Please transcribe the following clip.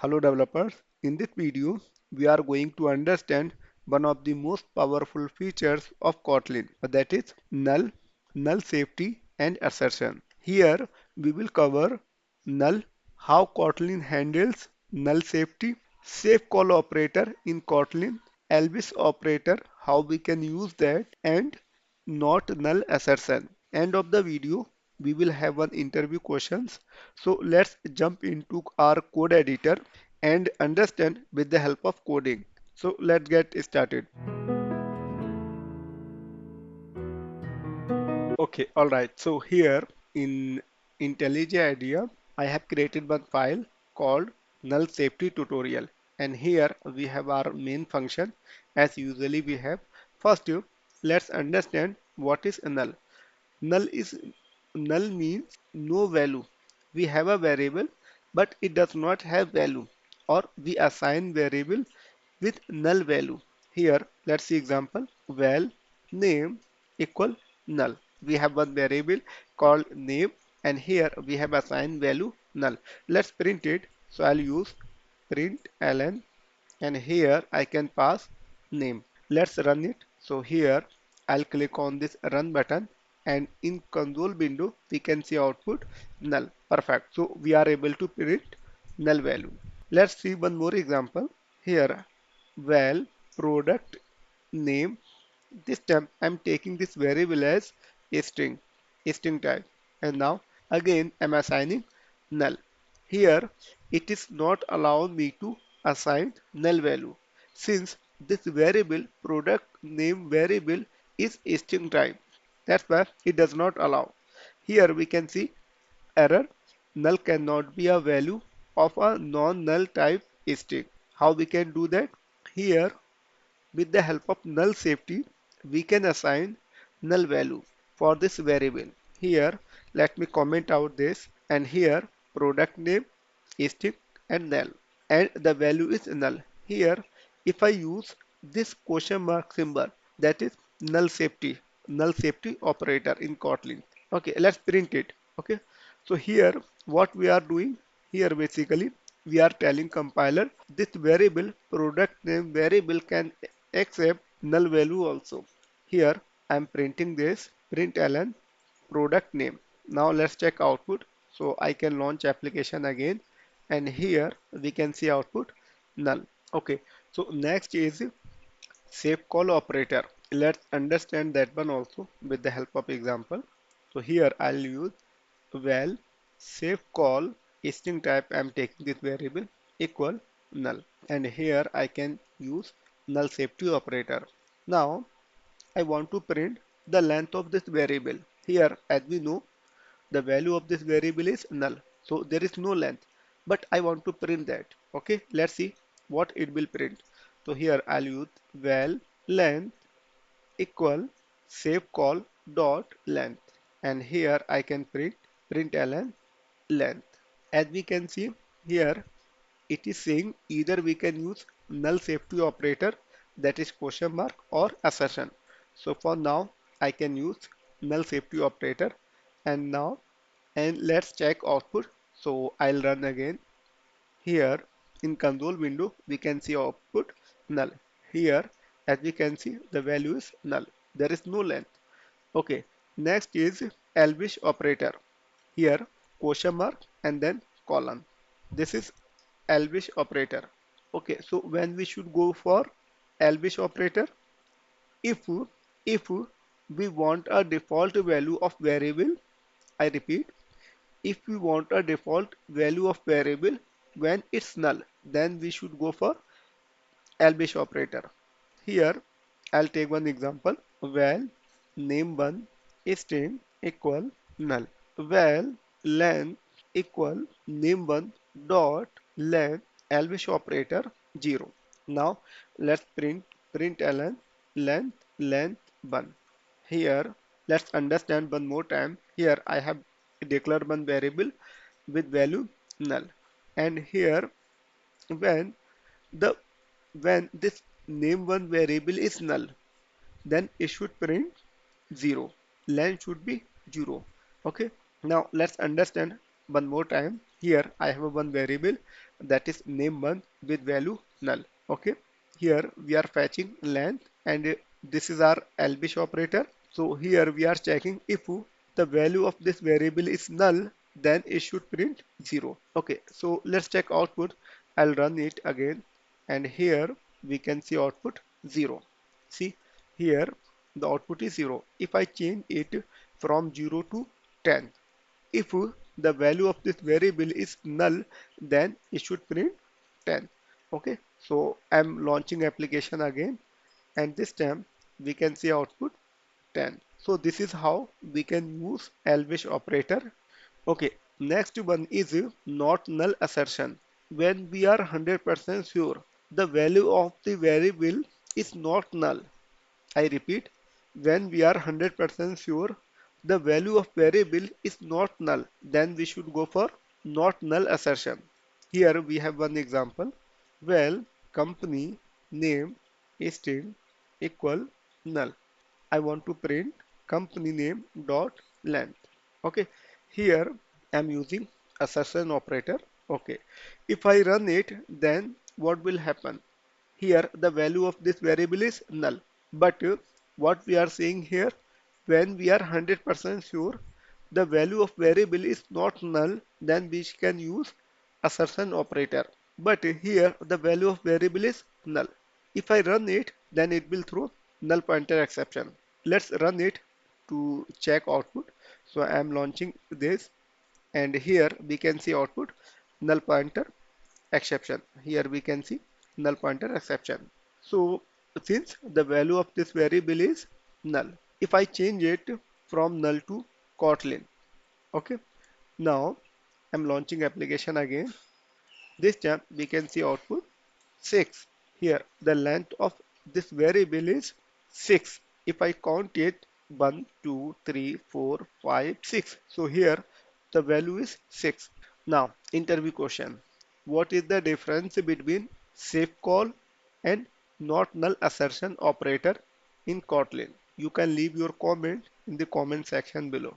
Hello developers, in this video we are going to understand one of the most powerful features of Kotlin, that is null safety and assertion. Here we will cover null, how Kotlin handles null safety, safe call operator in Kotlin, Elvis operator, how we can use that, and not null assertion. End of the video we will have one interview questions. So let's jump into our code editor and understand with the help of coding. So let's get started. Okay, all right. So here in IntelliJ IDEA, I have created one file called null safety tutorial. And here we have our main function as usually we have. First, let's understand what is a null. Null is null means no value. We have a variable, but it does not have value, or we assign variable with null value. Here, let's see example. Val name equal null. We have one variable called name, and here we have assigned value null. Let's print it. So I'll use print ln, and here I can pass name. Let's run it. So here I'll click on this run button, and in console window we can see output null. Perfect. So we are able to print null value. Let's see one more example. Here val product name. This time I'm taking this variable as a string type, and now again I'm assigning null. Here it is not allowing me to assign null value since this variable product name variable is a string type. That's why it does not allow. Here we can see error, null cannot be a value of a non-null type string. How we can do that? Here with the help of null safety, we can assign null value for this variable. Here, let me comment out this, and here product name, string and null, and the value is null. Here, if I use this question mark symbol, that is null safety operator in Kotlin. Okay, let's print it. Okay, so here what we are doing here basically we are telling compiler this variable product name variable can accept null value also. Here I am printing this println product name. Now let's check output. So I can launch application again, and here we can see output null. Okay, so next is safe call operator. Let's understand that one also with the help of example. So here I'll use val safe call string type. I'm taking this variable equal null, and here I can use null safety operator. Now I want to print the length of this variable. Here, as we know, the value of this variable is null, so there is no length, but I want to print that. Okay, let's see what it will print. So here I'll use val length equal save call dot length, and here I can println length. As we can see here, it is saying either we can use null safety operator, that is question mark, or assertion. So for now I can use null safety operator, and now and let's check output. So I'll run again. Here in console window we can see output null. Here as we can see the value is null. There is no length. Okay, next is Elvis operator. Here question mark and then colon. This is Elvis operator. Okay, so when we should go for Elvis operator, if if we want a default value of variable, I repeat, if we want a default value of variable when it's null, then we should go for Elvis operator. Here I'll take one example. Val name1 string equal null. Val length equal name1 dot length Elvis operator 0. Now let's println length 1. Here let's understand one more time. Here I have declared one variable with value null, and here when the when this name1 variable is null, then it should print 0. Length should be 0. Okay, now let's understand one more time. Here I have one variable that is name1 with value null. Okay, here we are fetching length, and this is our Elvis operator. So here we are checking if the value of this variable is null, then it should print 0. Okay, so let's check output. I'll run it again, and here we can see output 0. See, here the output is 0. If I change it from 0 to 10, if the value of this variable is null, then it should print 10. Okay, so I'm launching application again, and this time we can see output 10. So this is how we can use Elvis operator. Okay, next one is not null assertion. When we are 100% sure the value of the variable is not null. I repeat, when we are 100% sure the value of variable is not null, then we should go for not null assertion. Here we have one example. Well, company name is string equal null. I want to print company name dot length. Okay, here I'm using assertion operator. Okay, if I run it, then what will happen? Here the value of this variable is null. But what we are saying here, when we are 100% sure the value of variable is not null, then we can use assertion operator. But here the value of variable is null. If I run it, then it will throw null pointer exception. Let's run it to check output. So I am launching this, and here we can see output null pointer exception. Here we can see null pointer exception. So since the value of this variable is null, if I change it from null to Kotlin, okay, now I'm launching application again. This time we can see output 6. Here the length of this variable is 6. If I count it, 1, 2, 3, 4, 5, 6. So here the value is 6. Now interview question. What is the difference between safe call and not null assertion operator in Kotlin? You can leave your comment in the comment section below.